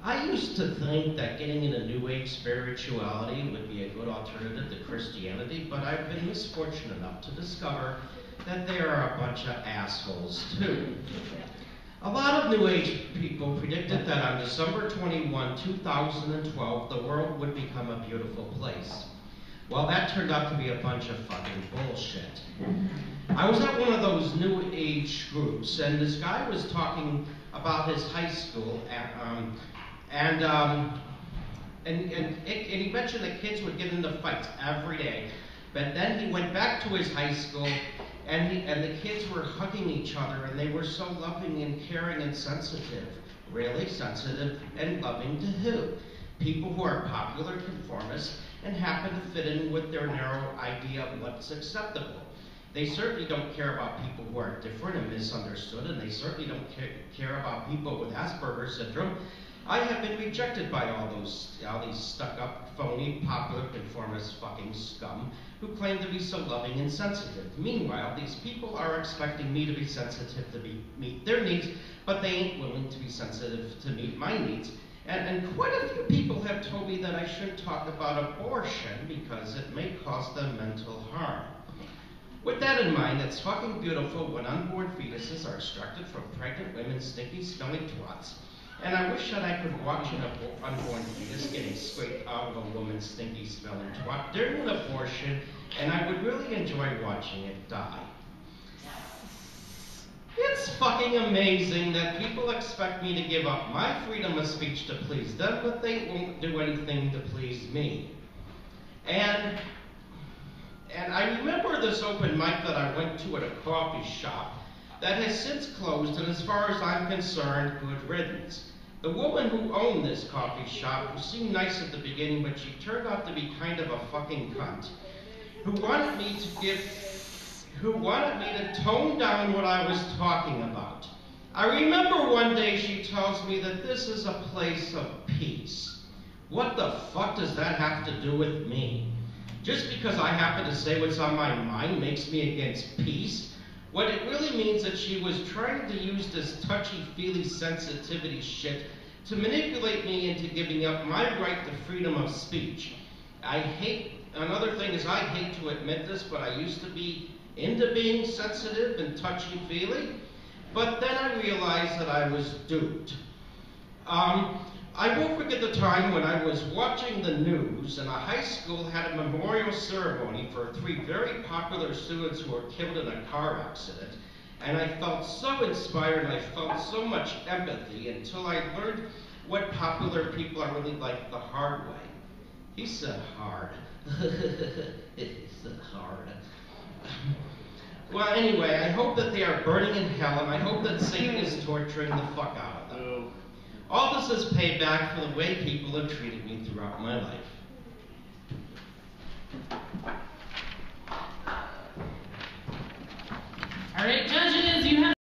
I used to think that getting into New Age spirituality would be a good alternative to Christianity, but I've been misfortunate enough to discover that they are a bunch of assholes too. A lot of New Age people predicted that on December 21, 2012, the world would become a beautiful place. Well, that turned out to be a bunch of fucking bullshit. I was at one of those New Age groups, and this guy was talking about his high school, and he mentioned that kids would get into fights every day. But then he went back to his high school, and the kids were hugging each other, and they were so loving and caring and sensitive. Really sensitive and loving to who? People who are popular conformists and happen to fit in with their narrow idea of what's acceptable. They certainly don't care about people who are different and misunderstood, and they certainly don't care about people with Asperger's syndrome. I have been rejected by all these stuck-up, phony, popular conformist fucking scum who claim to be so loving and sensitive. Meanwhile, these people are expecting me to be sensitive to meet their needs, but they ain't willing to be sensitive to meet my needs. And quite a few people have told me that I shouldn't talk about abortion because it may cause them mental harm. With that in mind, it's fucking beautiful when unborn fetuses are extracted from pregnant women's stinky, smelly twats. And I wish that I could watch an unborn fetus getting scraped out of a woman's stinky, smelling twat during an abortion, and I would really enjoy watching it die. It's fucking amazing that people expect me to give up my freedom of speech to please them, but they won't do anything to please me. And I remember this open mic that I went to at a coffee shop that has since closed, and as far as I'm concerned, good riddance. The woman who owned this coffee shop, who seemed nice at the beginning, but she turned out to be kind of a fucking cunt, who wanted me to tone down what I was talking about. I remember one day she tells me that this is a place of peace. What the fuck does that have to do with me? Just because I happen to say what's on my mind makes me against peace? What it really means that she was trying to use this touchy-feely sensitivity shit to manipulate me into giving up my right to freedom of speech. Another thing is I hate to admit this, but I used to be into being sensitive and touchy-feely, but then I realized that I was duped. I won't forget the time when I was watching the news and a high school had a memorial ceremony for 3 very popular students who were killed in a car accident. And I felt so inspired and I felt so much empathy until I learned what popular people are really like the hard way. He said hard. He said hard. Well, anyway, I hope that they are burning in hell, and I hope that Satan is torturing the fuck out of them. All this is payback for the way people have treated me throughout my life. All right,